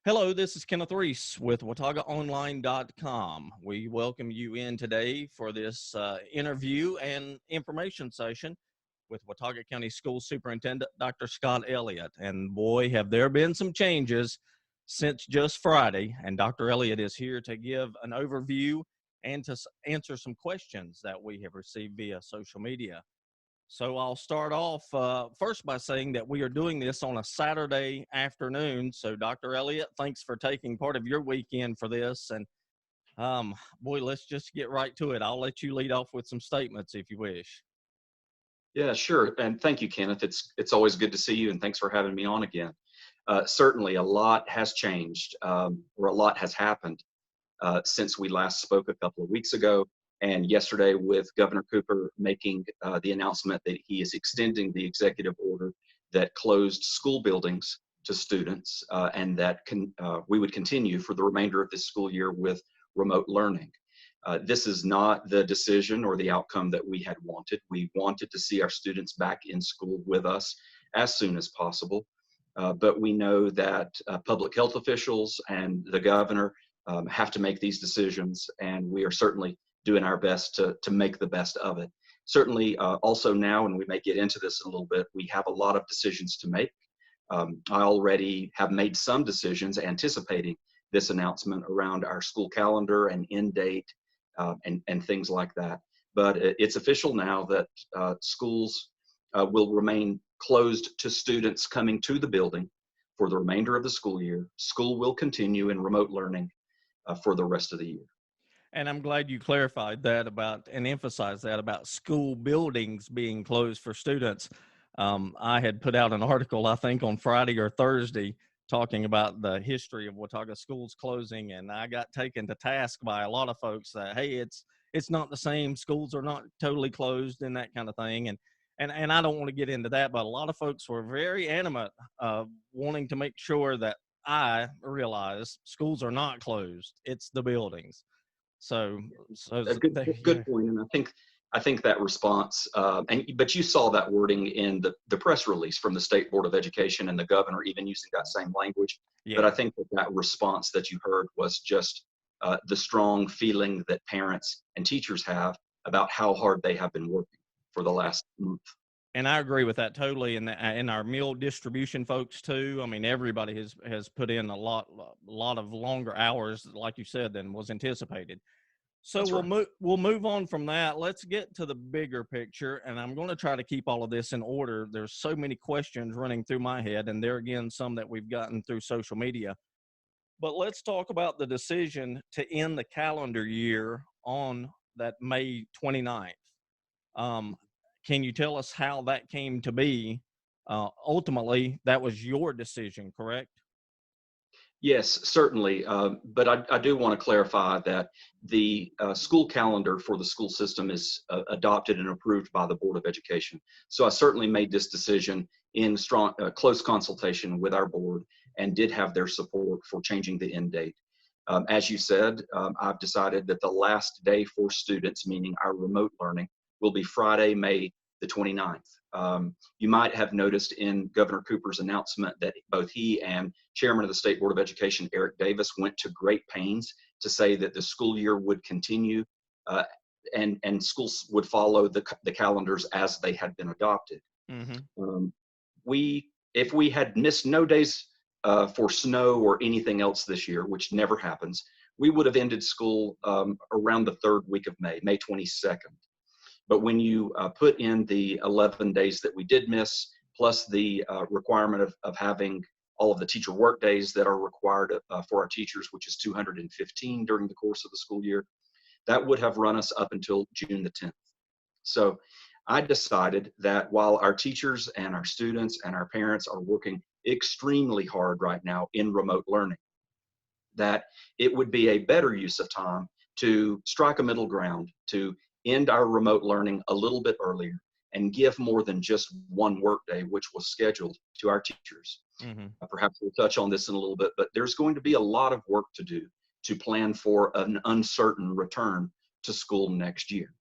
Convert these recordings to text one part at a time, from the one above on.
Hello, this is Kenneth Reese with WataugaOnline.com. We welcome you in today for this interview and information session with Watauga County Schools Superintendent Dr. Scott Elliott. And boy, have there been some changes since just Friday. And Dr. Elliott is here to give an overview and to answer some questions that we have received via social media. So I'll start off first by saying that we are doing this on a Saturday afternoon. So Dr. Elliott, thanks for taking part of your weekend for this. And boy, let's just get right to it. I'll let you lead off with some statements if you wish. Yeah, sure. And thank you, Kenneth. It's always good to see you, and thanks for having me on again. Certainly, a lot has changed, or a lot has happened since we last spoke a couple of weeks ago, and yesterday with Governor Cooper making the announcement that he is extending the executive order that closed school buildings to students, and that we would continue for the remainder of this school year with remote learning. This is not the decision or the outcome that we had wanted. We wanted to see our students back in school with us as soon as possible. But we know that public health officials and the governor have to make these decisions, and we are certainly doing our best to make the best of it. Certainly, also now, and we may get into this in a little bit, we have a lot of decisions to make. I already have made some decisions anticipating this announcement around our school calendar and end date and things like that. But it's official now that schools will remain closed to students coming to the building for the remainder of the school year. School will continue in remote learning for the rest of the year. And I'm glad you clarified that about and emphasized that about school buildings being closed for students. I had put out an article, I think, on Friday or Thursday talking about the history of Watauga schools closing, and I got taken to task by a lot of folks that, hey, it's not the same. Schools are not totally closed and that kind of thing. And I don't want to get into that, but a lot of folks were very animate, wanting to make sure that I realize schools are not closed. It's the buildings. So, so A good yeah, good point, and I think that response, but you saw that wording in the press release from the State Board of Education and the governor even using that same language. But I yeah. think that response that you heard was just the strong feeling that parents and teachers have about how hard they have been working for the last month. And I agree with that totally. And our meal distribution folks too. I mean, everybody has put in a lot of longer hours, like you said, than was anticipated. So That's right. we'll move on from that. Let's get to the bigger picture, and I'm going to try to keep all of this in order. There's so many questions running through my head, and there again some that we've gotten through social media. But let's talk about the decision to end the calendar year on that May 29th. Um, can you tell us how that came to be? Ultimately, that was your decision, correct? Yes, certainly. But I do want to clarify that the school calendar for the school system is adopted and approved by the Board of Education. So I certainly made this decision in strong, close consultation with our board and did have their support for changing the end date. As you said, I've decided that the last day for students, meaning our remote learning, will be Friday, May the 29th. You might have noticed in Governor Cooper's announcement that both he and Chairman of the State Board of Education, Eric Davis, went to great pains to say that the school year would continue uh, and schools would follow the calendars as they had been adopted. Mm-hmm. Um, if we had missed no days for snow or anything else this year, which never happens, we would have ended school around the third week of May, May 22nd. But when you put in the 11 days that we did miss, plus the requirement of having all of the teacher work days that are required for our teachers, which is 215 during the course of the school year, that would have run us up until June the 10th. So I decided that while our teachers and our students and our parents are working extremely hard right now in remote learning, that it would be a better use of time to strike a middle ground, to end our remote learning a little bit earlier and give more than just one workday, which was scheduled to our teachers. Mm-hmm. Perhaps we'll touch on this in a little bit, but there's going to be a lot of work to do to plan for an uncertain return to school next year.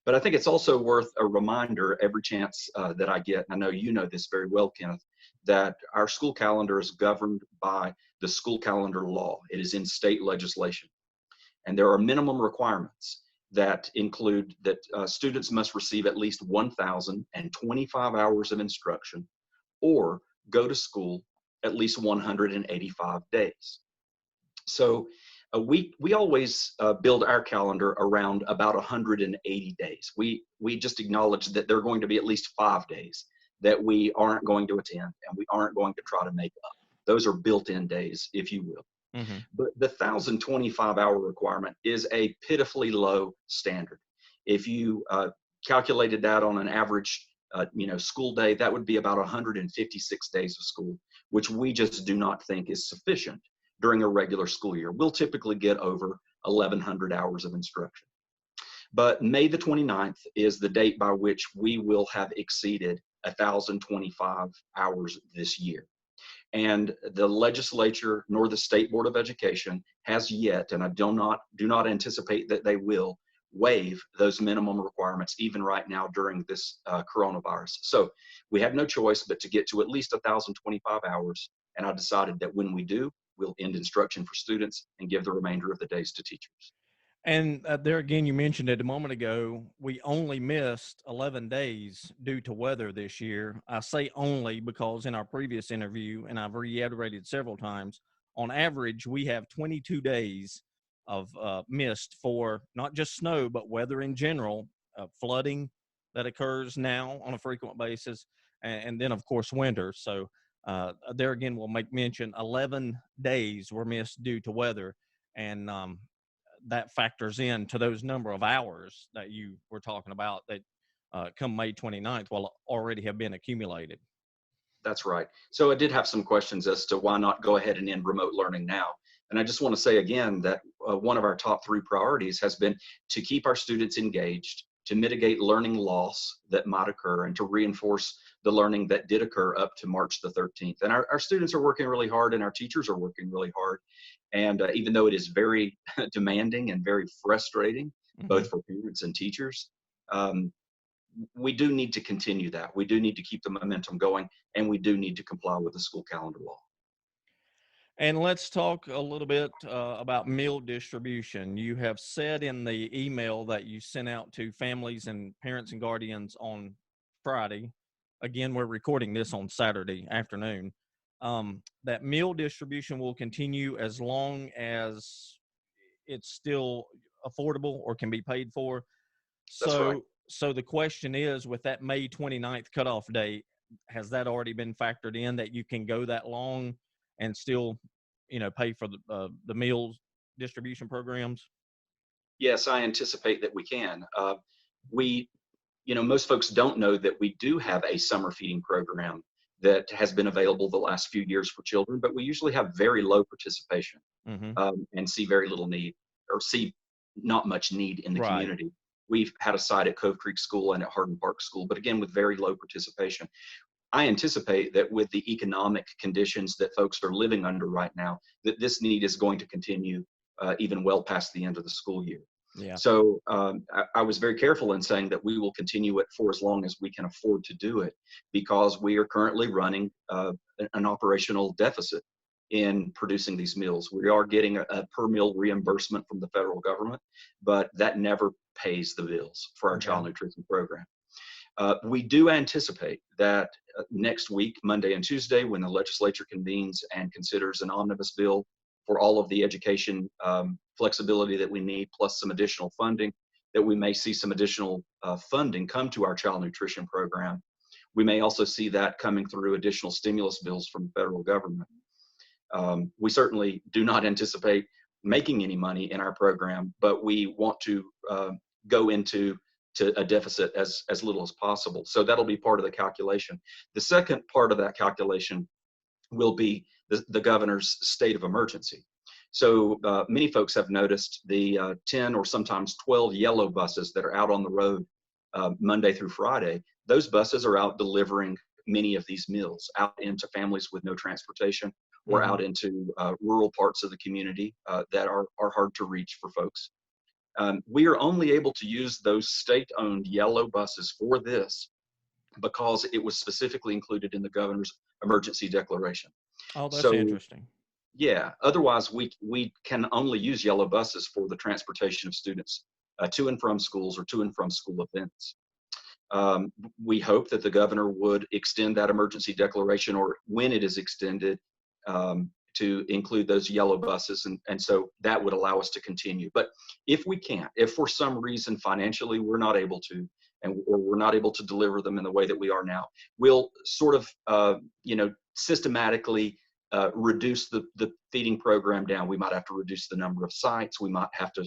But I think it's also worth a reminder every chance that I get, and I know you know this very well, Kenneth, that our school calendar is governed by the school calendar law. It is in state legislation. And there are minimum requirements that include that students must receive at least 1,025 hours of instruction or go to school at least 185 days. So we always build our calendar around about 180 days. We just acknowledge that there are going to be at least 5 days that we aren't going to attend and we aren't going to try to make up. Those are built-in days, if you will. Mm-hmm. But the 1,025-hour requirement is a pitifully low standard. If you calculated that on an average, school day, that would be about 156 days of school, which we just do not think is sufficient during a regular school year. We'll typically get over 1,100 hours of instruction. But May the 29th is the date by which we will have exceeded 1,025 hours this year. And the legislature nor the State Board of Education has yet, and I do not anticipate that they will, waive those minimum requirements even right now during this coronavirus. So we have no choice but to get to at least 1,025 hours. And I decided that when we do, we'll end instruction for students and give the remainder of the days to teachers. And there again, you mentioned it a moment ago, we only missed 11 days due to weather this year. I say only because in our previous interview, and I've reiterated several times, on average, we have 22 days of missed for not just snow, but weather in general, flooding that occurs now on a frequent basis, and then, of course, winter. So there again, we'll make mention 11 days were missed due to weather. And that factors into those number of hours that you were talking about that come May 29th will already have been accumulated. That's right. So I did have some questions as to why not go ahead and end remote learning now. And I just want to say again that one of our top 3 priorities has been to keep our students engaged, to mitigate learning loss that might occur, and to reinforce the learning that did occur up to March the 13th. And our students are working really hard and our teachers are working really hard. And even though it is very demanding and very frustrating, both for parents and teachers, we do need to continue that. We do need to keep the momentum going, and we do need to comply with the school calendar law. And let's talk a little bit about meal distribution. You have said in the email that you sent out to families and parents and guardians on Friday, again, we're recording this on Saturday afternoon, that meal distribution will continue as long as it's still affordable or can be paid for. That's right. So the question is, with that May 29th cutoff date, has that already been factored in that you can go that long and still, pay for the meals distribution programs? Yes, I anticipate that we can. Most folks don't know that we do have a summer feeding program that has been available the last few years for children, but we usually have very low participation Mm-hmm. and see very little need, or see not much need in the Right. community. We've had a site at Cove Creek School and at Hardin Park School, but again, with very low participation. I anticipate that with the economic conditions that folks are living under right now, that this need is going to continue even well past the end of the school year. Yeah. So I was very careful in saying that we will continue it for as long as we can afford to do it, because we are currently running an operational deficit in producing these meals. We are getting a per meal reimbursement from the federal government, but that never pays the bills for our child nutrition program. We do anticipate that next week, Monday and Tuesday, when the legislature convenes and considers an omnibus bill for all of the education flexibility that we need, plus some additional funding, that we may see some additional funding come to our child nutrition program. We may also see that coming through additional stimulus bills from the federal government. We certainly do not anticipate making any money in our program, but we want to go into a deficit as little as possible. So that'll be part of the calculation. The second part of that calculation will be the governor's state of emergency. So many folks have noticed the 10 or sometimes 12 yellow buses that are out on the road Monday through Friday. Those buses are out delivering many of these meals out into families with no transportation, or out into rural parts of the community that are hard to reach for folks. We are only able to use those state-owned yellow buses for this because it was specifically included in the governor's emergency declaration. Oh, that's So interesting. yeah, otherwise we can only use yellow buses for the transportation of students to and from schools or to and from school events. We hope that the governor would extend that emergency declaration, or when it is extended, to include those yellow buses. And so that would allow us to continue. But if we can't, if for some reason financially we're not able to, or we're not able to deliver them in the way that we are now, we'll sort of, systematically reduce the feeding program down. We might have to reduce the number of sites. We might have to,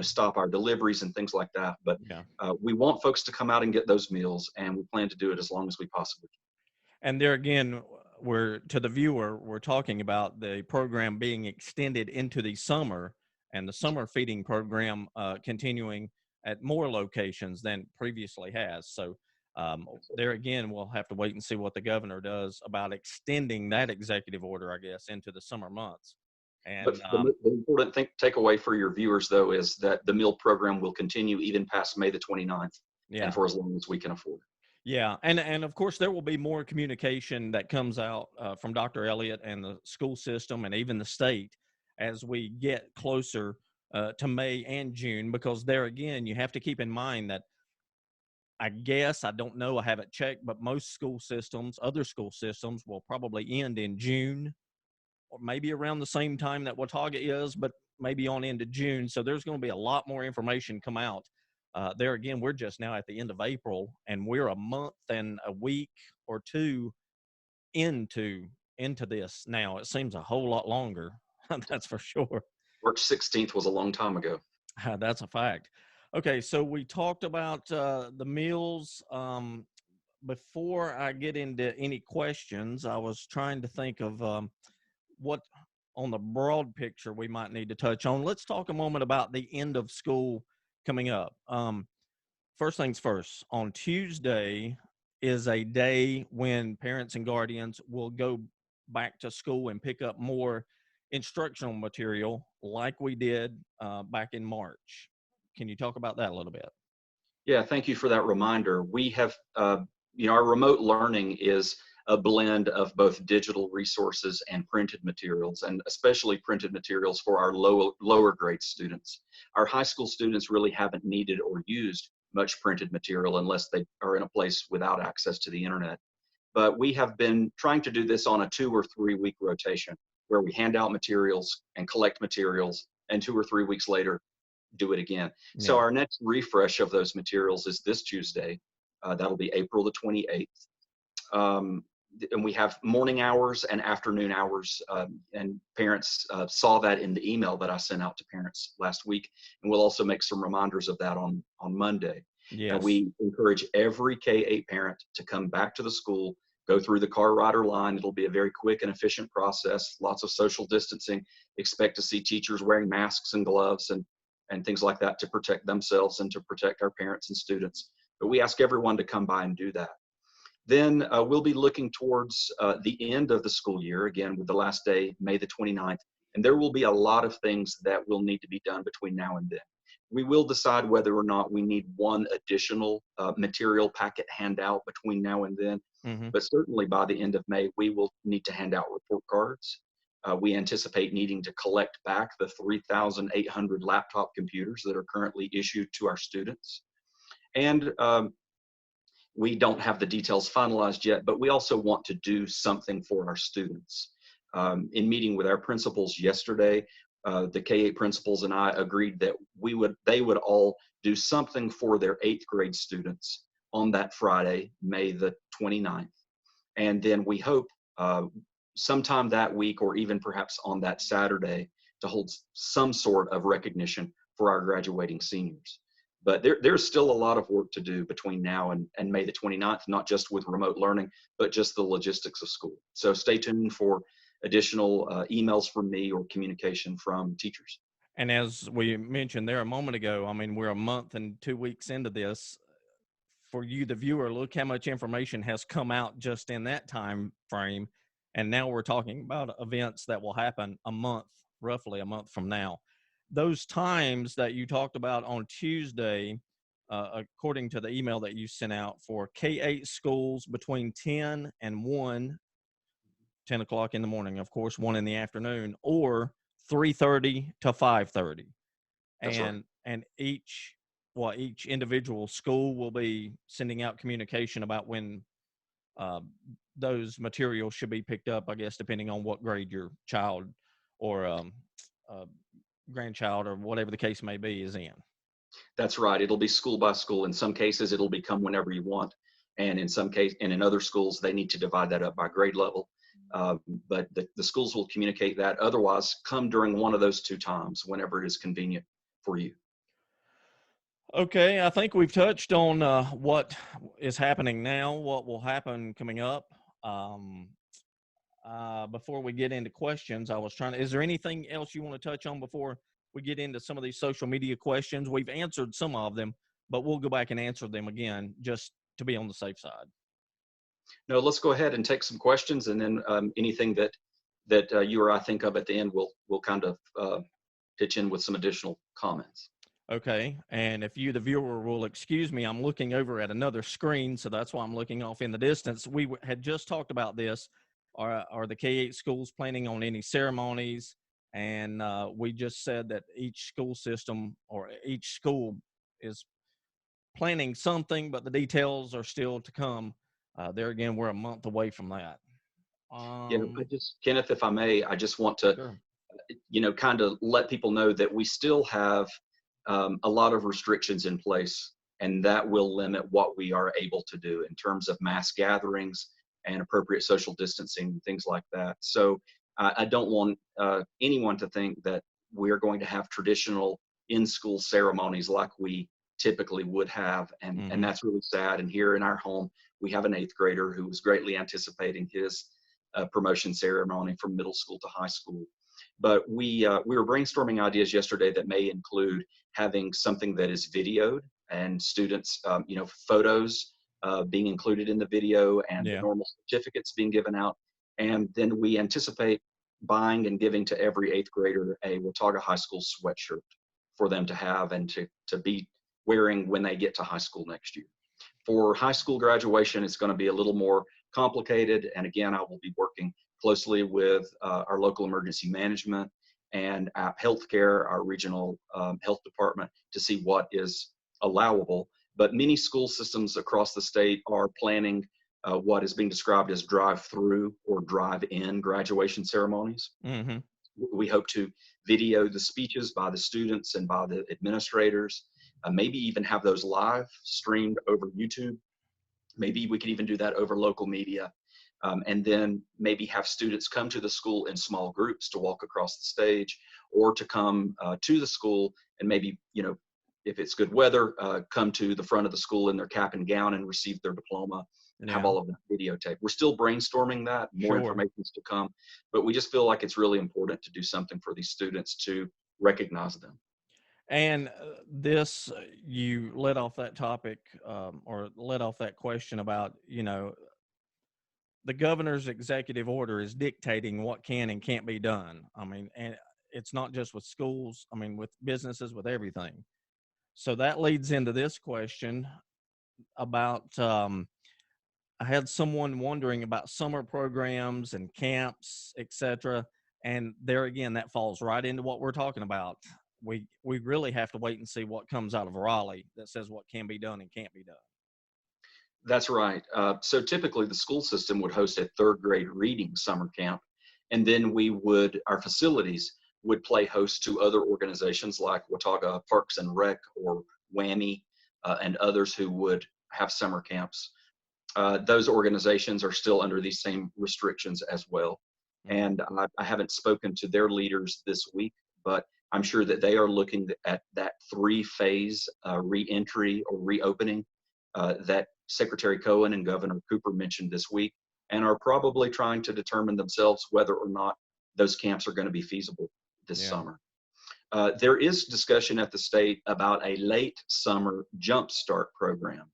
stop our deliveries and things like that. But Yeah. we want folks to come out and get those meals, and we plan to do it as long as we possibly can. And there again, we're to the viewer, we're talking about the program being extended into the summer, and the summer feeding program continuing at more locations than previously has. So there again, we'll have to wait and see what the governor does about extending that executive order, I guess, into the summer months. But And the important takeaway for your viewers, though, is that the meal program will continue even past May the 29th, and yeah. for as long as we can afford. Yeah, and of course there will be more communication that comes out from Dr. Elliott and the school system and even the state as we get closer to May and June, because there again you have to keep in mind that I guess, I don't know, I haven't checked, but most school systems, other school systems, will probably end in June, or maybe around the same time that Watauga is, but maybe on into June. So there's going to be a lot more information come out. There again, we're just now at the end of April, and we're a month and a week or two into this now. It seems a whole lot longer. That's for sure. March 16th was a long time ago. That's a fact. Okay, so we talked about the meals. Before I get into any questions, I was trying to think of what on the broad picture we might need to touch on. Let's talk a moment about the end of school coming up. First things first, on Tuesday is a day when parents and guardians will go back to school and pick up more instructional material like we did back in March. Can you talk about that a little bit? Yeah, thank you for that reminder. We have, our remote learning is a blend of both digital resources and printed materials, and especially printed materials for our lower grade students. Our high school students really haven't needed or used much printed material unless they are in a place without access to the internet. But we have been trying to do this on a 2 or 3 week rotation where we hand out materials and collect materials, and 2 or 3 weeks later, do it again. So Yeah. our next refresh of those materials is this Tuesday. That'll be April the 28th. And we have morning hours and afternoon hours. And parents saw that in the email that I sent out to parents last week. And we'll also make some reminders of that on Monday. And Yes. we encourage every K-8 parent to come back to the school, go through the car rider line. It'll be a very quick and efficient process, lots of social distancing. Expect to see teachers wearing masks and gloves and things like that to protect themselves and to protect our parents and students. But we ask everyone to come by and do that. Then we'll be looking towards the end of the school year, again, with the last day, May the 29th. And there will be a lot of things that will need to be done between now and then. We will decide whether or not we need one additional material packet handout between now and then. Mm-hmm. But certainly by the end of May, we will need to hand out report cards. We anticipate needing to collect back the 3,800 laptop computers that are currently issued to our students. And we don't have the details finalized yet, but we also want to do something for our students. In meeting with our principals yesterday, the K-8 principals and I agreed that they would all do something for their 8th grade students on that Friday, May the 29th. And then we hope sometime that week, or even perhaps on that Saturday, to hold some sort of recognition for our graduating seniors. But there's still a lot of work to do between now and May the 29th, not just with remote learning, but just the logistics of school. So stay tuned for additional emails from me or communication from teachers. And as we mentioned there a moment ago, I mean, we're a month and 2 weeks into this. For you, the viewer, look how much information has come out just in that time frame. And now we're talking about events that will happen roughly a month from now. Those times that you talked about on Tuesday, according to the email that you sent out for K-8 schools between 10 and 1 10 o'clock in the morning, of course, 1 in the afternoon, or 3:30 to 5:30. That's right. And each individual school will be sending out communication about when uh, those materials should be picked up, I guess, depending on what grade your child or uh, grandchild or whatever the case may be is in. That's right. It'll be school by school. In some cases, it'll become whenever you want, and in other schools, they need to divide that up by grade level. Uh, but the schools will communicate that. Otherwise, come during one of those two times, whenever it is convenient for you. Okay, I think we've touched on what is happening now, what will happen coming up. Um, Before we get into questions, is there anything else you want to touch on before we get into some of these social media questions? We've answered some of them, but we'll go back and answer them again just to be on the safe side. No, let's go ahead and take some questions, and then anything that you or I think of at the end, we'll kind of pitch in with some additional comments. Okay, and if you, the viewer, will excuse me, I'm looking over at another screen, so that's why I'm looking off in the distance. We had just talked about this. Are the K-8 schools planning on any ceremonies? And we just said that each school system or each school is planning something, but the details are still to come. There again, we're a month away from that. Yeah, Kenneth, if I may, I just want to, Sure. kind of let people know that we still have a lot of restrictions in place, and that will limit what we are able to do in terms of mass gatherings and appropriate social distancing, things like that. So I don't want anyone to think that we're going to have traditional in-school ceremonies like we typically would have, and Mm-hmm. that's really sad. And here in our home, we have an 8th grader who was greatly anticipating his promotion ceremony from middle school to high school. But we were brainstorming ideas yesterday that may include having something that is videoed, and students, photos being included in the video, and the Yeah. normal certificates being given out. And then we anticipate buying and giving to every 8th grader a Watauga High School sweatshirt for them to have and to be wearing when they get to high school next year. For high school graduation, it's going to be a little more complicated. And again, I will be working closely with our local emergency management and healthcare, our regional health department, to see what is allowable. But many school systems across the state are planning what is being described as drive-through or drive-in graduation ceremonies. Mm-hmm. We hope to video the speeches by the students and by the administrators, maybe even have those live streamed over YouTube. Maybe we could even do that over local media. And then maybe have students come to the school in small groups to walk across the stage, or to come to the school and maybe, if it's good weather, come to the front of the school in their cap and gown and receive their diploma and have Yeah. all of that videotape. We're still brainstorming that. More Sure. information is to come, but we just feel like it's really important to do something for these students to recognize them. And you let off that topic, or let off that question about, the governor's executive order is dictating what can and can't be done. I mean, and it's not just with schools, I mean, with businesses, with everything. So that leads into this question about, I had someone wondering about summer programs and camps, etc. And there again, that falls right into what we're talking about. We really have to wait and see what comes out of Raleigh that says what can be done and can't be done. That's right. So typically the school system would host a 3rd grade reading summer camp, and then our facilities would play host to other organizations like Watauga Parks and Rec or WAMI, and others who would have summer camps. Those organizations are still under these same restrictions as well. Mm-hmm. And I haven't spoken to their leaders this week, but I'm sure that they are looking at that 3-phase reentry or reopening that Secretary Cohen and Governor Cooper mentioned this week, and are probably trying to determine themselves whether or not those camps are going to be feasible this Yeah. summer. There is discussion at the state about a late summer jumpstart program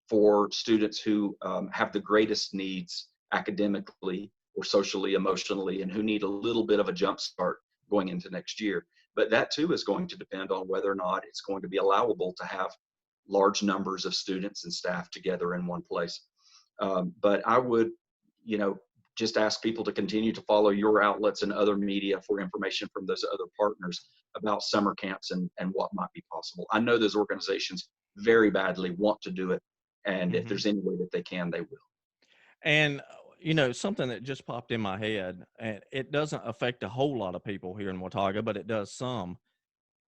for students who have the greatest needs academically or socially, emotionally, and who need a little bit of a jump start going into next year. But that too is going to depend on whether or not it's going to be allowable to have large numbers of students and staff together in one place. But I would, just ask people to continue to follow your outlets and other media for information from those other partners about summer camps and what might be possible. I know those organizations very badly want to do it, and if Hmm. there's any way that they can, they will. And something that just popped in my head, and it doesn't affect a whole lot of people here in Watauga, but it does some.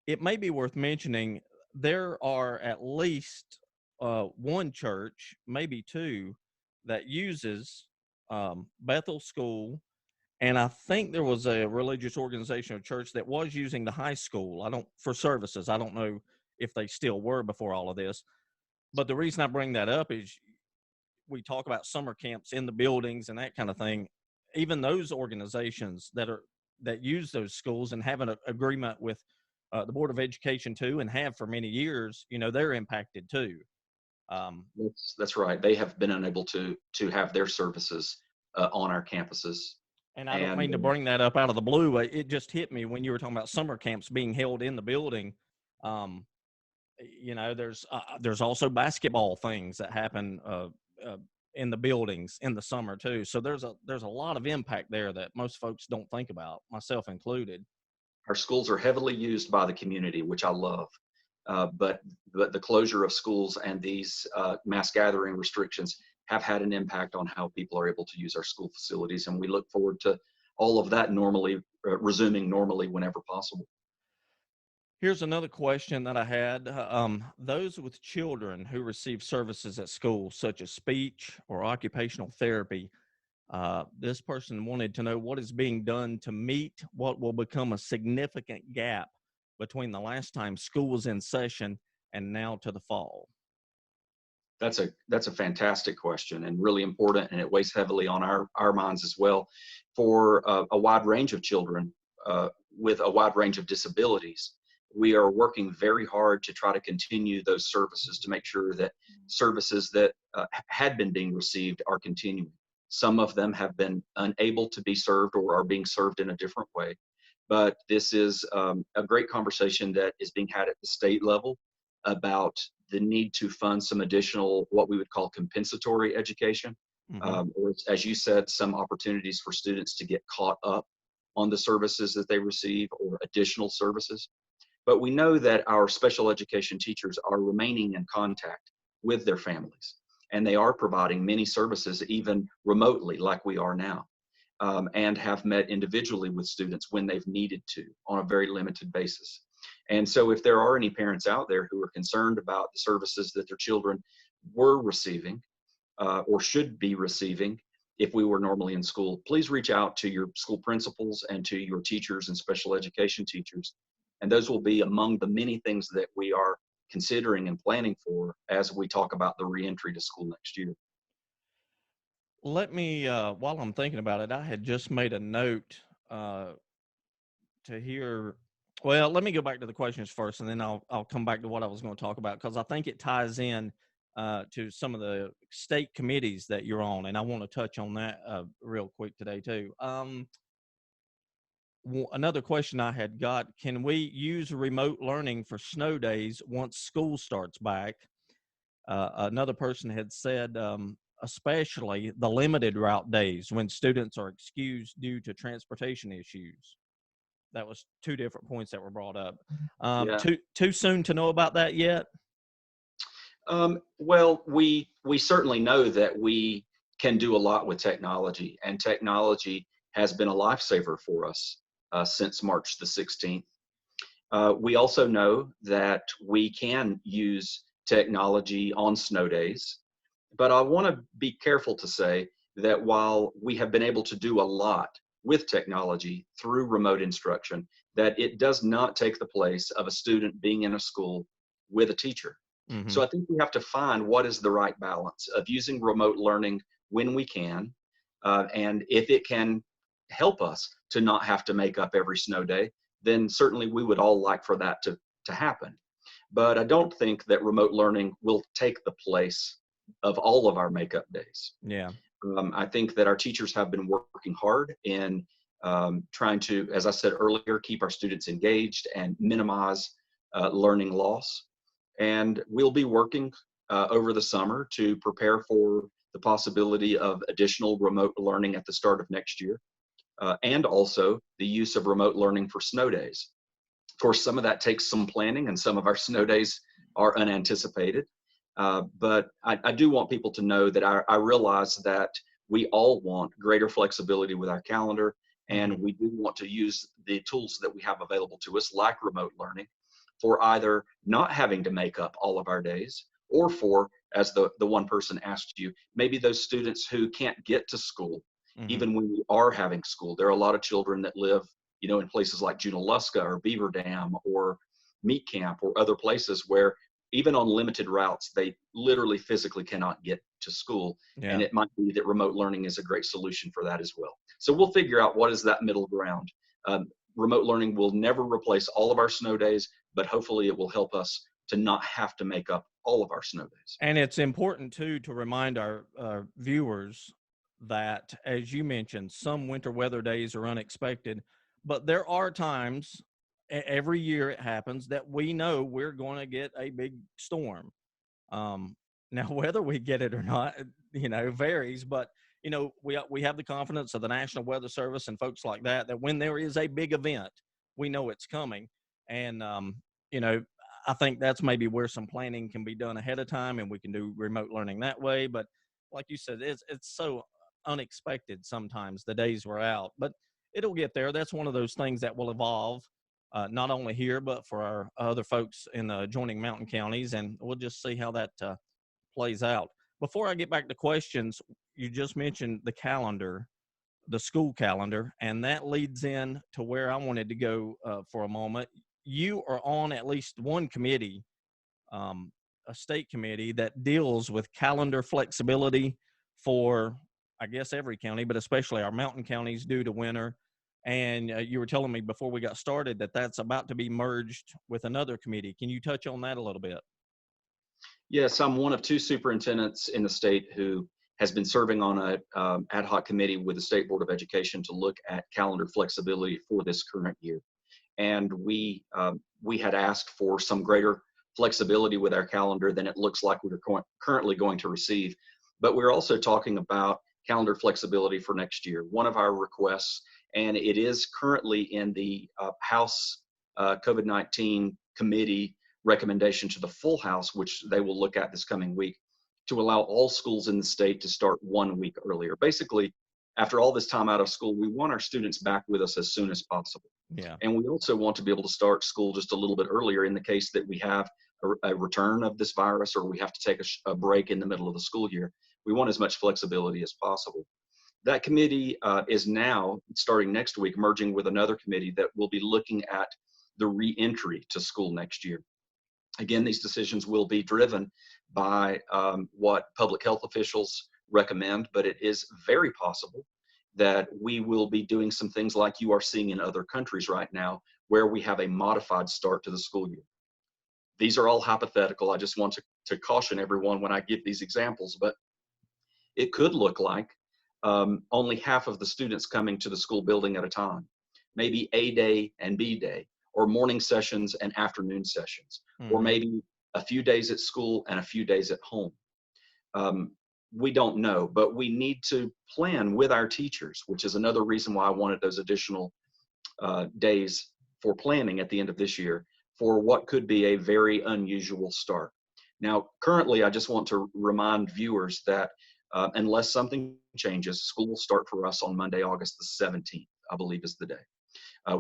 It may be worth mentioning there are at least one church, maybe two, that uses Bethel School, and I think there was a religious organization or church that was using the high school. I don't for services. I don't know if they still were before all of this. But the reason I bring that up is we talk about summer camps in the buildings and that kind of thing. Even those organizations that use those schools and have an agreement with the Board of Education too, and have for many years, they're impacted too. That's right. They have been unable to have their services on our campuses. And I don't And mean to bring that up out of the blue. It just hit me when you were talking about summer camps being held in the building. Um, there's also basketball things that happen uh, in the buildings in the summer too. So there's a lot of impact there that most folks don't think about, myself included. our schools are heavily used by the community, which I love. But the closure of schools and these mass gathering restrictions have had an impact on how people are able to use our school facilities, and we look forward to all of that normally resuming normally whenever possible. Here's another question that I had. Those with children who receive services at school, such as speech or occupational therapy, this person wanted to know what is being done to meet what will become a significant gap between the last time school was in session and now to the fall. That's a fantastic question and really important, and it weighs heavily on our minds as well. For a wide range of children with a wide range of disabilities, we are working very hard to try to continue those services to make sure that services that had been being received are continuing. Some of them have been unable to be served or are being served in a different way. But this is a great conversation that is being had at the state level about the need to fund some additional, what we would call compensatory education, Hmm. or as you said, some opportunities for students to get caught up on the services that they receive or additional services. But we know that our special education teachers are remaining in contact with their families, and they are providing many services even remotely like we are now, and have met individually with students when they've needed to on a very limited basis. And so if there are any parents out there who are concerned about the services that their children were receiving or should be receiving if we were normally in school, please reach out to your school principals and to your teachers and special education teachers. And those will be among the many things that we are considering and planning for as we talk about the reentry to school next year. Let me, while I'm thinking about it, I had just made a note uh, to hear. Well, let me go back to the questions first, and then I'll come back to what I was going to talk about, because I think it ties in to some of the state committees that you're on, and I want to touch on that real quick today too. Another question I had got: can we use remote learning for snow days once school starts back? Another person had said, especially the limited route days when students are excused due to transportation issues. That was two different points that were brought up. Yeah. Too soon to know about that yet? Well, we certainly know that we can do a lot with technology, and technology has been a lifesaver for us since March the 16th. We also know that we can use technology on snow days, but I want to be careful to say that while we have been able to do a lot with technology through remote instruction, that it does not take the place of a student being in a school with a teacher. Hmm. So I think we have to find what is the right balance of using remote learning when we can, and if it can help us to not have to make up every snow day, then certainly we would all like for that to happen. But I don't think that remote learning will take the place of all of our makeup days. Yeah. I think that our teachers have been working hard in trying to, as I said earlier, keep our students engaged and minimize learning loss. And we'll be working over the summer to prepare for the possibility of additional remote learning at the start of next year, and also the use of remote learning for snow days. Of course, some of that takes some planning, and some of our snow days are unanticipated. But I do want people to know that I realize that we all want greater flexibility with our calendar, and we do want to use the tools that we have available to us, like remote learning, for either not having to make up all of our days, or for, as the one person asked you, maybe those students who can't get to school, Mm-hmm. even when we are having school. There are a lot of children that live, in places like Junaluska or Beaver Dam or Meat Camp or other places where even on limited routes, they literally physically cannot get to school. And Yeah. it might be that remote learning is a great solution for that as well. So we'll figure out what is that middle ground. Remote learning will never replace all of our snow days, but hopefully it will help us to not have to make up all of our snow days. And it's important too to remind our viewers that, as you mentioned, some winter weather days are unexpected, but there are times every year it happens that we know we're going to get a big storm. Now, whether we get it or not, varies, but we have the confidence of the National Weather Service and folks like that, that when there is a big event, we know it's coming. And, you know, I think that's maybe where some planning can be done ahead of time, and we can do remote learning that way. But like you said, it's so unexpected sometimes the days we're out, but it'll get there. That's one of those things that will evolve, not only here, but for our other folks in the adjoining mountain counties. And we'll just see how that plays out. Before I get back to questions, you just mentioned the calendar, the school calendar, and that leads in to where I wanted to go for a moment. You are on at least one committee, a state committee that deals with calendar flexibility for, I guess, every county, but especially our mountain counties due to winter. And you were telling me before we got started that that's about to be merged with another committee. Can you touch on that a little bit? Yes, I'm one of two superintendents in the state who has been serving on a ad hoc committee with the State Board of Education to look at calendar flexibility for this current year. And we had asked for some greater flexibility with our calendar than it looks like we're currently going to receive. But we're also talking about calendar flexibility for next year. One of our requests, and it is currently in the House COVID-19 committee recommendation to the full House, which they will look at this coming week, to allow all schools in the state to start 1 week earlier. Basically, after all this time out of school, we want our students back with us as soon as possible. Yeah. And we also want to be able to start school just a little bit earlier in the case that we have a return of this virus, or we have to take a break in the middle of the school year. We want as much flexibility as possible. That committee is now, starting next week, merging with another committee that will be looking at the re-entry to school next year. Again, these decisions will be driven by what public health officials recommend, but it is very possible that we will be doing some things like you are seeing in other countries right now, where we have a modified start to the school year. These are all hypothetical. I just want to caution everyone when I give these examples, but it could look like only half of the students coming to the school building at a time, maybe A day and B day, or morning sessions and afternoon sessions, or Mm-hmm. maybe a few days at school and a few days at home. We don't know, but we need to plan with our teachers, which is another reason why I wanted those additional days for planning at the end of this year for what could be a very unusual start. Now, currently, I just want to remind viewers that unless something changes, school will start for us on Monday, August the 17th, I believe is the day.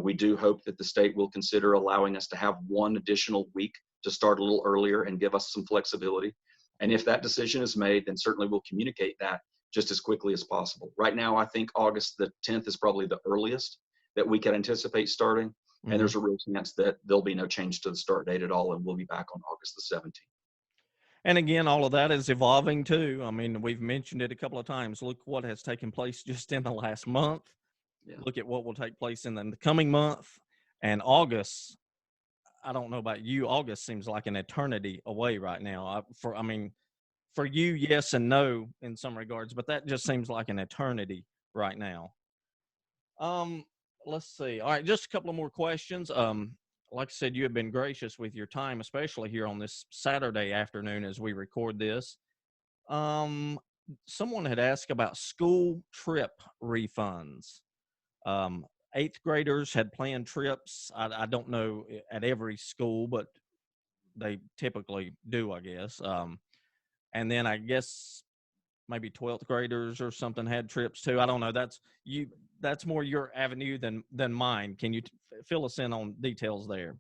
We do hope that the state will consider allowing us to have one additional week to start a little earlier and give us some flexibility. And if that decision is made, then certainly we'll communicate that just as quickly as possible. Right now, I think August the 10th is probably the earliest that we can anticipate starting. And Mm-hmm. there's a real chance that there'll be no change to the start date at all, and we'll be back on August the 17th. And again, all of that is evolving too. I mean, we've mentioned it a couple of times. Look what has taken place just in the last month. Yeah. Look at what will take place in the coming month. And August, I don't know about you, August seems like an eternity away right now. For you, yes and no in some regards, but that just seems like an eternity right now. Um, let's see. All right, just a couple of more questions. Like I said, you have been gracious with your time, especially here on this Saturday afternoon as we record this. Um, someone had asked about school trip refunds. Um, Eighth graders had planned trips. I don't know at every school, but they typically do, I guess. And then I guess maybe 12th graders or something had trips too. I don't know. That's more your avenue than mine. Can you fill us in on details there?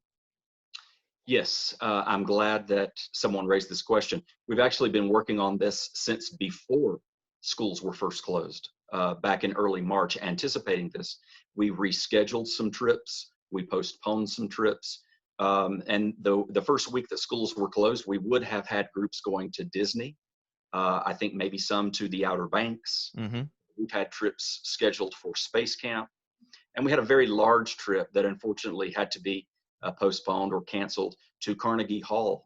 Yes, I'm glad that someone raised this question. We've actually been working on this since before schools were first closed, back in early March, anticipating this. We rescheduled some trips, we postponed some trips, and the first week that schools were closed, we would have had groups going to Disney. I think maybe some to the Outer Banks. Mm-hmm. We've had trips scheduled for Space Camp. And we had a very large trip that unfortunately had to be postponed or canceled to Carnegie Hall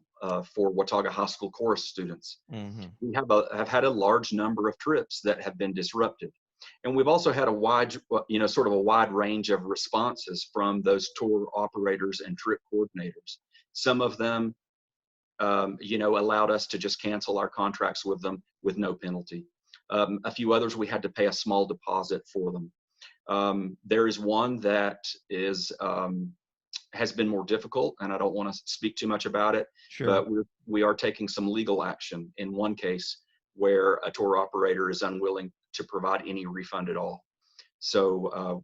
for Watauga High School chorus students. Mm-hmm. We have had a large number of trips that have been disrupted. And we've also had a wide, sort of a wide range of responses from those tour operators and trip coordinators. Some of them, allowed us to just cancel our contracts with them with no penalty. A few others, we had to pay a small deposit for them. There is one that has been more difficult, and I don't want to speak too much about it, Sure. but we are taking some legal action in one case where a tour operator is unwilling to provide any refund at all. So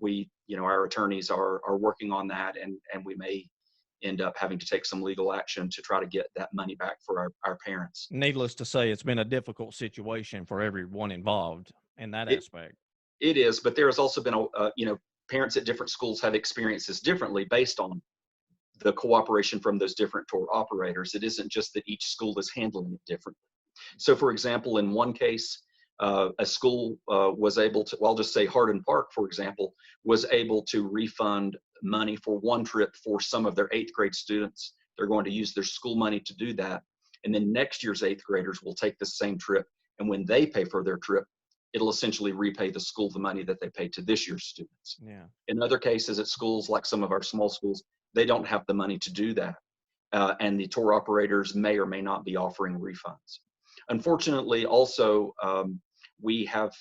our attorneys are working on that, and we may end up having to take some legal action to try to get that money back for our parents. Needless to say, it's been a difficult situation for everyone involved in that It aspect. it is, but there has also been parents at different schools have experienced this differently based on the cooperation from those different tour operators. It isn't just that each school is handling it differently. So, for example, in one case, a school was able to, well, I'll just say Hardin Park, for example, was able to refund money for one trip for some of their eighth grade students. They're going to use their school money to do that. And then next year's eighth graders will take the same trip. And when they pay for their trip, it'll essentially repay the school the money that they paid to this year's students. Yeah. In other cases, at schools like some of our small schools, they don't have the money to do that. And the tour operators may or may not be offering refunds. Unfortunately, also, we have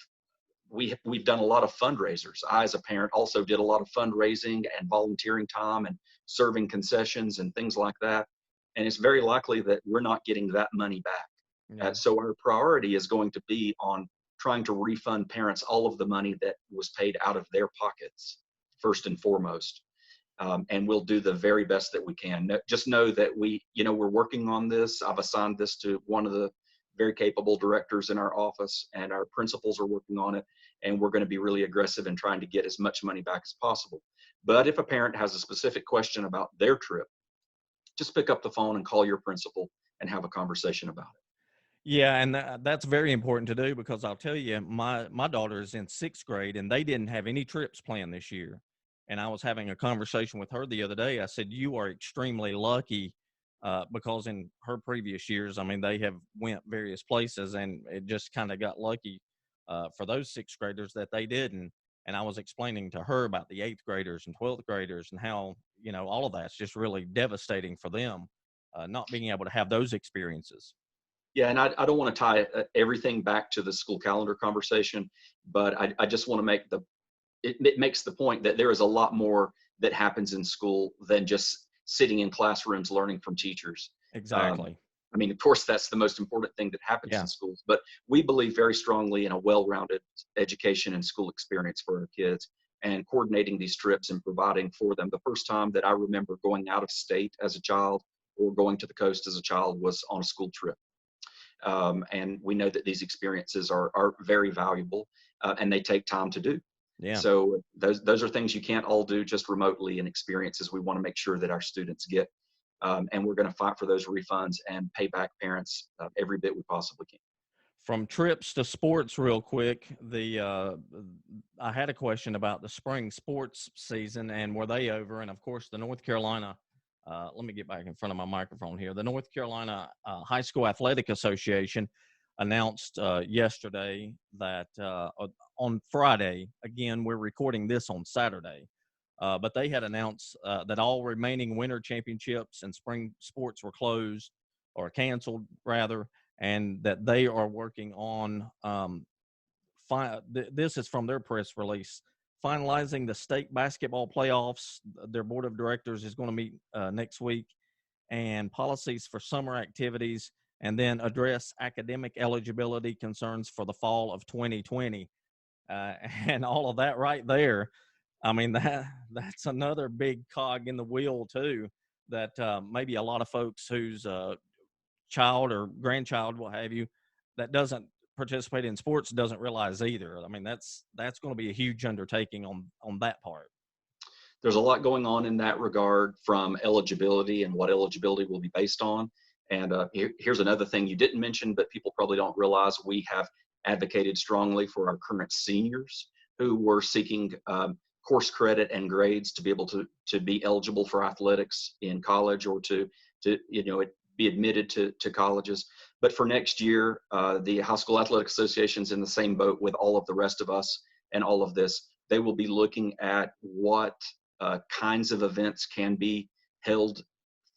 we've done a lot of fundraisers. I, as a parent, also did a lot of fundraising and volunteering time and serving concessions and things like that. And it's very likely that we're not getting that money back. Yeah. So our priority is going to be on trying to refund parents all of the money that was paid out of their pockets, first and foremost. And we'll do the very best that we can. Just know that we're working on this. I've assigned this to one of the very capable directors in our office, and our principals are working on it. And we're going to be really aggressive in trying to get as much money back as possible. But if a parent has a specific question about their trip, just pick up the phone and call your principal and have a conversation about it. Yeah, and that's very important to do because I'll tell you, my daughter is in sixth grade and they didn't have any trips planned this year. And I was having a conversation with her the other day. I said, "You are extremely lucky because in her previous years, I mean, they have went various places, and it just kind of got lucky for those sixth graders that they didn't." And I was explaining to her about the eighth graders and 12th graders and how all of that's just really devastating for them, not being able to have those experiences. Yeah, and I don't want to tie everything back to the school calendar conversation, but I just want to make it makes the point that there is a lot more that happens in school than just sitting in classrooms learning from teachers. Um, Exactly. I mean, of course, that's the most important thing that happens in Yeah. schools, but we believe very strongly in a well-rounded education and school experience for our kids, and coordinating these trips and providing for them. The first time that I remember going out of state as a child or going to the coast as a child was on a school trip. And we know that these experiences are very valuable, and they take time to do. Yeah. So those are things you can't all do just remotely, and experiences we want to make sure that our students get. And we're going to fight for those refunds and pay back parents every bit we possibly can. From trips to sports real quick, I had a question about the spring sports season and were they over? And of course the North Carolina, let me get back in front of my microphone here. The North Carolina High School Athletic Association announced yesterday that on Friday, again, we're recording this on Saturday, but they had announced that all remaining winter championships and spring sports were closed or canceled rather, and that they are working on this is from their press release, finalizing the state basketball playoffs. Their board of directors is going to meet next week, and policies for summer activities, and then address academic eligibility concerns for the fall of 2020. And all of that right there, I mean, that's another big cog in the wheel too, that maybe a lot of folks whose child or grandchild, what have you, that doesn't participate in sports doesn't realize either. I mean, that's going to be a huge undertaking on that part. There's a lot going on in that regard, from eligibility and what eligibility will be based on. And here's another thing you didn't mention, but people probably don't realize: we have advocated strongly for our current seniors who were seeking course credit and grades to be able to be eligible for athletics in college, or to be admitted to colleges. But for next year, the High School Athletic Association's in the same boat with all of the rest of us, and all of this. They will be looking at what kinds of events can be held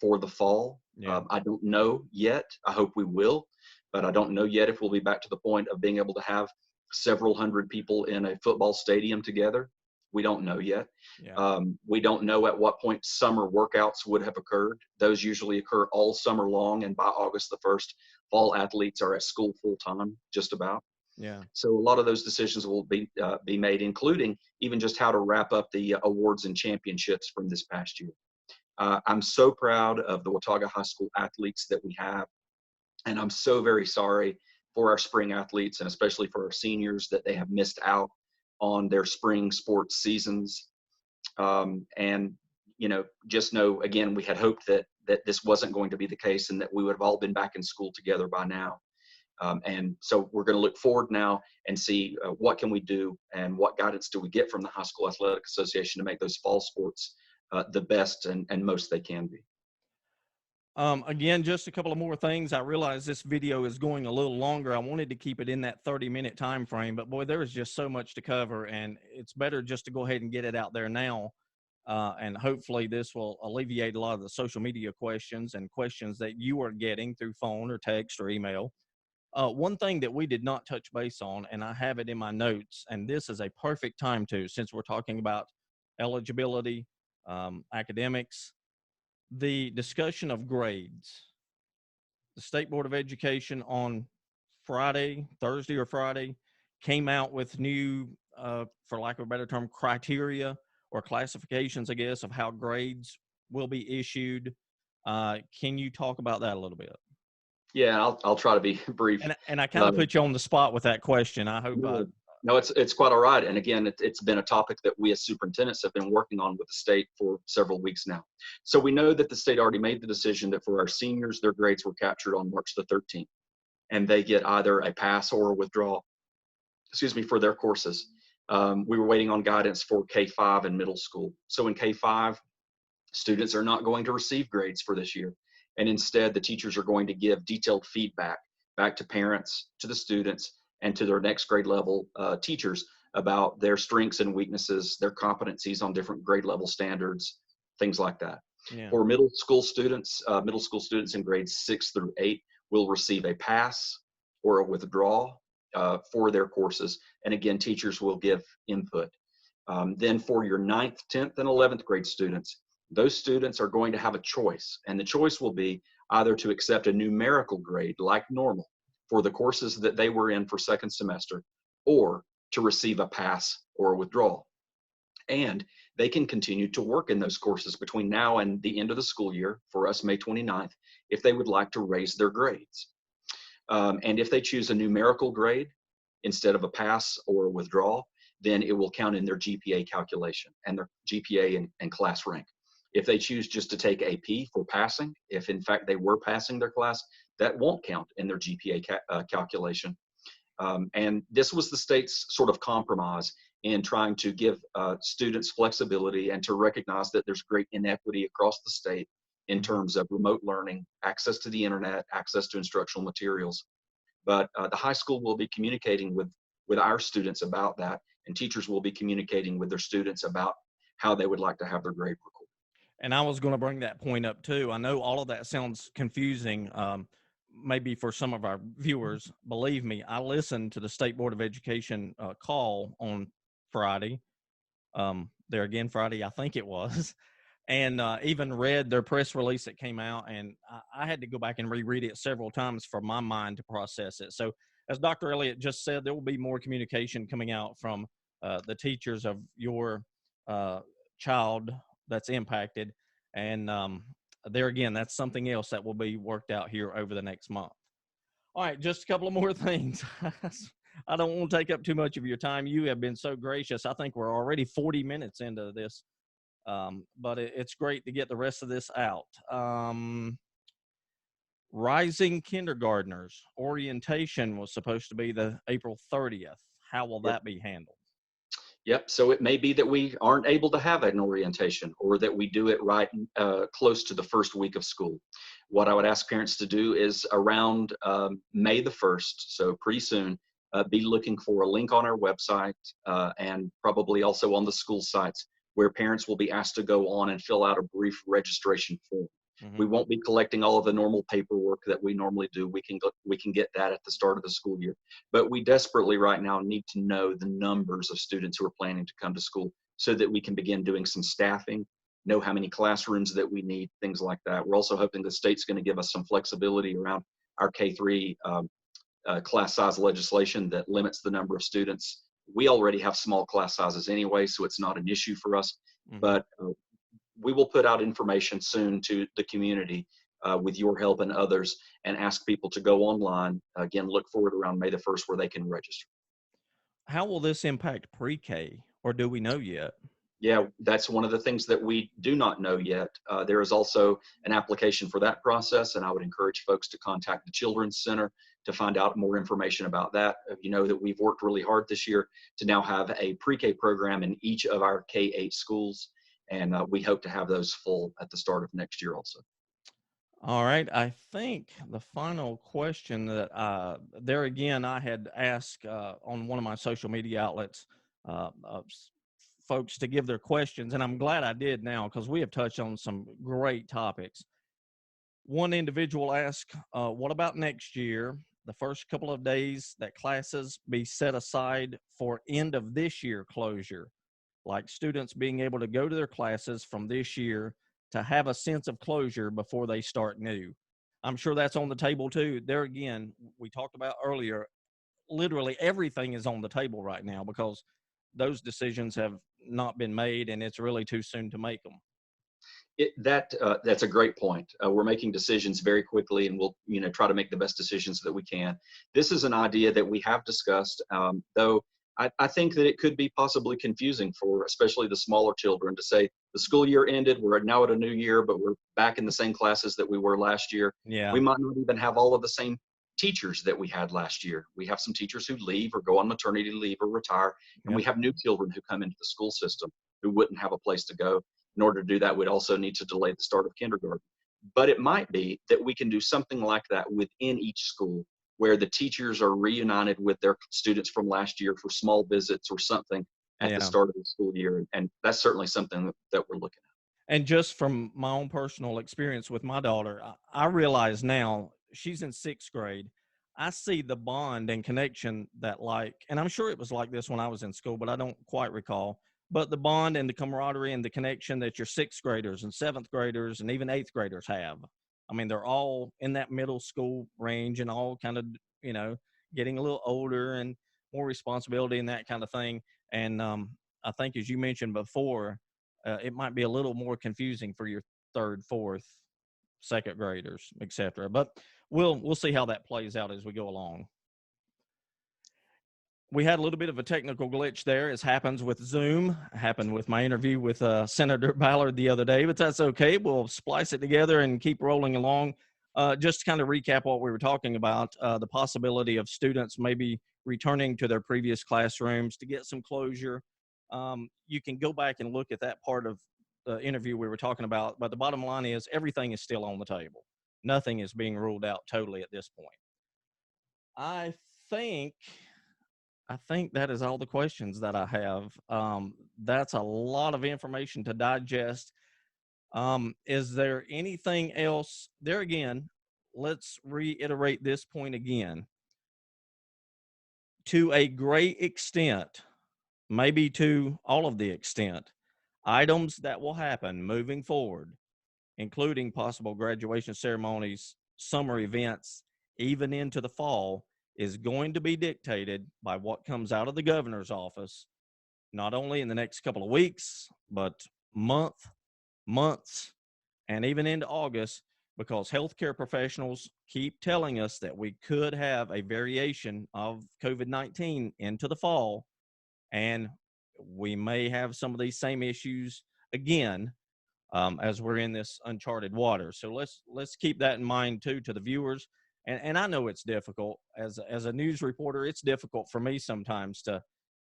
for the fall. Yeah. I don't know yet. I hope we will, but I don't know yet if we'll be back to the point of being able to have several hundred people in a football stadium together. We don't know yet. Yeah. We don't know at what point summer workouts would have occurred. Those usually occur all summer long, and by August the 1st, fall athletes are at school full time, just about. Yeah. So a lot of those decisions will be made, including even just how to wrap up the awards and championships from this past year. I'm so proud of the Watauga High School athletes that we have, and I'm so very sorry for our spring athletes, and especially for our seniors, that they have missed out on their spring sports seasons. And just know, again, we had hoped that this wasn't going to be the case, and that we would have all been back in school together by now. And so we're going to look forward now and see what can we do, and what guidance do we get from the High School Athletic Association to make those fall sports the best and most they can be. Again, just a couple of more things. I realize this video is going a little longer. I wanted to keep it in that 30-minute time frame, but boy, there is just so much to cover, and it's better just to go ahead and get it out there now. And hopefully this will alleviate a lot of the social media questions and questions that you are getting through phone or text or email. One thing that we did not touch base on, and I have it in my notes, and this is a perfect time to, since we're talking about eligibility, academics, the discussion of grades. The State Board of Education on Thursday or Friday, came out with new, for lack of a better term, criteria or classifications, I guess, of how grades will be issued. Can you talk about that a little bit? Yeah, I'll try to be brief. And I kind of put you on the spot with that question. I hope No, it's quite all right. And again, it's been a topic that we as superintendents have been working on with the state for several weeks now. So we know that the state already made the decision that for our seniors, their grades were captured on March the 13th, and they get either a pass or a withdrawal, for their courses. We were waiting on guidance for K-5 and middle school. So in K-5, students are not going to receive grades for this year. And instead, the teachers are going to give detailed feedback back to parents, to the students, and to their next grade level teachers about their strengths and weaknesses, their competencies on different grade level standards, things like that. Yeah. For middle school students in grades 6 through 8 will receive a pass or a withdrawal for their courses. And again, teachers will give input. Then for your 9th, 10th, and 11th grade students, those students are going to have a choice. And the choice will be either to accept a numerical grade like normal for the courses that they were in for second semester, or to receive a pass or a withdrawal. And they can continue to work in those courses between now and the end of the school year, for us May 29th, if they would like to raise their grades. And if they choose a numerical grade instead of a pass or a withdrawal, then it will count in their GPA calculation and their GPA and class rank. If they choose just to take AP for passing, if in fact they were passing their class, that won't count in their GPA calculation. And this was the state's sort of compromise in trying to give students flexibility and to recognize that there's great inequity across the state in terms of remote learning, access to the internet, access to instructional materials. But the high school will be communicating with our students about that, and teachers will be communicating with their students about how they would like to have their grade recorded. And I was going to bring that point up too. I know all of that sounds confusing. maybe for some of our viewers, believe me, I listened to the State Board of Education call on Friday. There again, Friday, I think it was, and even read their press release that came out. And I had to go back and reread it several times for my mind to process it. So, as Dr. Elliott just said, there will be more communication coming out from the teachers of your uh, child that's impacted. And there again, that's something else that will be worked out here over the next month. All right, just a couple of more things. I don't want to take up too much of your time. You have been so gracious. I think we're already 40 minutes into this, but it's great to get the rest of this out. Rising kindergartners orientation was supposed to be the April 30th. How will Yep. that be handled? Yep. So it may be that we aren't able to have an orientation, or that we do it right close to the first week of school. What I would ask parents to do is around May the 1st, so pretty soon, be looking for a link on our website and probably also on the school sites, where parents will be asked to go on and fill out a brief registration form. Mm-hmm. We won't be collecting all of the normal paperwork that we normally do. We can get that at the start of the school year. But we desperately right now need to know the numbers of students who are planning to come to school, so that we can begin doing some staffing, know how many classrooms that we need, things like that. We're also hoping the state's going to give us some flexibility around our K-3 class size legislation that limits the number of students. We already have small class sizes anyway, so it's not an issue for us. Mm-hmm. But we will put out information soon to the community with your help and others, and ask people to go online. Again, look for it around May the 1st, where they can register. How will this impact pre-K, or do we know yet? Yeah, that's one of the things that we do not know yet. There is also an application for that process, and I would encourage folks to contact the Children's Center to find out more information about that. You know that we've worked really hard this year to now have a pre-K program in each of our K-8 schools, and we hope to have those full at the start of next year also. All right. I think the final question that there again, I had asked on one of my social media outlets folks to give their questions, and I'm glad I did now, because we have touched on some great topics. One individual asked, what about next year? The first couple of days that classes be set aside for end of this year closure, like students being able to go to their classes from this year to have a sense of closure before they start new. I'm sure that's on the table too. There again, we talked about earlier, literally everything is on the table right now, because those decisions have not been made, and it's really too soon to make them. That's a great point. We're making decisions very quickly, and we'll try to make the best decisions that we can. This is an idea that we have discussed, though I think that it could be possibly confusing for especially the smaller children to say the school year ended, we're now at a new year, but we're back in the same classes that we were last year. Yeah. We might not even have all of the same teachers that we had last year. We have some teachers who leave or go on maternity leave or retire, and Yep. we have new children who come into the school system who wouldn't have a place to go. In order to do that, we'd also need to delay the start of kindergarten. But it might be that we can do something like that within each school, where the teachers are reunited with their students from last year for small visits or something at the Yeah. start of the school year. And that's certainly something that we're looking at. And just from my own personal experience with my daughter, I realize now she's in sixth grade. I see the bond and connection that, like, and I'm sure it was like this when I was in school, but I don't quite recall. But the bond and the camaraderie and the connection that your sixth graders and seventh graders and even eighth graders have. I mean, they're all in that middle school range and all kind of, you know, getting a little older and more responsibility and that kind of thing. And I think, as you mentioned before, it might be a little more confusing for your third, fourth, second graders, etc. But we'll see how that plays out as we go along. We had a little bit of a technical glitch there, as happens with Zoom. Happened with my interview with Senator Ballard the other day, but that's okay. We'll splice it together and keep rolling along. Just to kind of recap what we were talking about, the possibility of students maybe returning to their previous classrooms to get some closure. You can go back and look at that part of the interview we were talking about, but the bottom line is everything is still on the table. Nothing is being ruled out totally at this point. I think that is all the questions that I have. That's a lot of information to digest. Is there anything else? There again, let's reiterate this point again. To a great extent, maybe to all of the extent, items that will happen moving forward, including possible graduation ceremonies, summer events, even into the fall, is going to be dictated by what comes out of the governor's office, not only in the next couple of weeks, but months, and even into August, because healthcare professionals keep telling us that we could have a variation of COVID-19 into the fall, and we may have some of these same issues again as we're in this uncharted water. So let's keep that in mind too to the viewers. And I know it's difficult as a news reporter. It's difficult for me sometimes to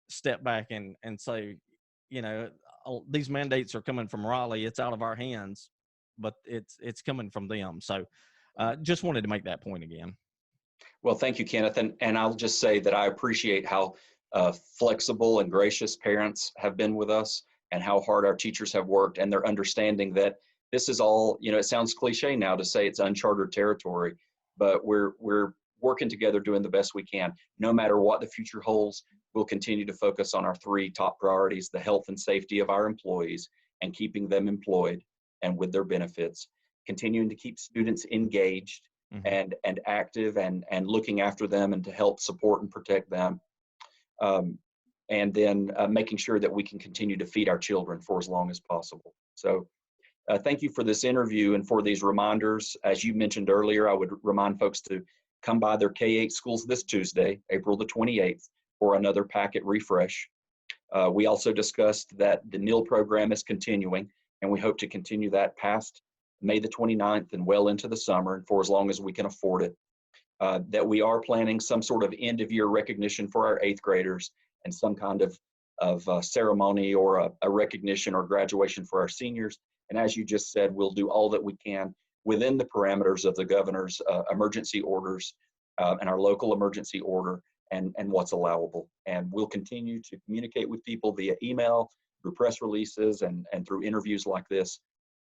step back and say, you know, oh, these mandates are coming from Raleigh. It's out of our hands, but it's coming from them. So just wanted to make that point again. Well, thank you, Kenneth. And I'll just say that I appreciate how flexible and gracious parents have been with us and how hard our teachers have worked, and their understanding that this is all, you know, it sounds cliche now to say it's uncharted territory, but we're working together doing the best we can. No matter what the future holds, we'll continue to focus on our three top priorities: the health and safety of our employees and keeping them employed and with their benefits, continuing to keep students engaged and active and looking after them and to help support and protect them. And then making sure that we can continue to feed our children for as long as possible. So thank you for this interview and for these reminders. As you mentioned earlier, I would remind folks to come by their K-8 schools this Tuesday, April the 28th, for another packet refresh. We also discussed that the NIL program is continuing, and we hope to continue that past May the 29th and well into the summer and for as long as we can afford it. That we are planning some sort of end-of-year recognition for our 8th graders and some kind of ceremony or a recognition or graduation for our seniors. And as you just said, we'll do all that we can within the parameters of the governor's emergency orders and our local emergency order and what's allowable. And we'll continue to communicate with people via email, through press releases, and through interviews like this,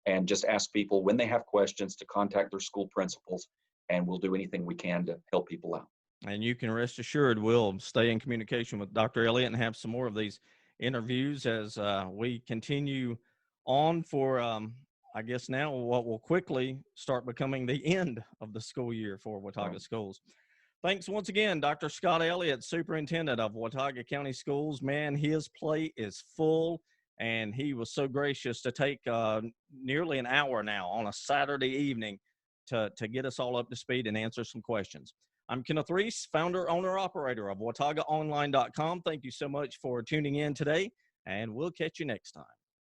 and just ask people when they have questions to contact their school principals, and we'll do anything we can to help people out. And you can rest assured we'll stay in communication with Dr. Elliott and have some more of these interviews as we continue on for, I guess now what will quickly start becoming the end of the school year for Watauga Schools. Thanks once again, Dr. Scott Elliott, Superintendent of Watauga County Schools. Man, his plate is full, and he was so gracious to take nearly an hour now on a Saturday evening to get us all up to speed and answer some questions. I'm Kenneth Reese, founder, owner, operator of WataugaOnline.com. Thank you so much for tuning in today, and we'll catch you next time.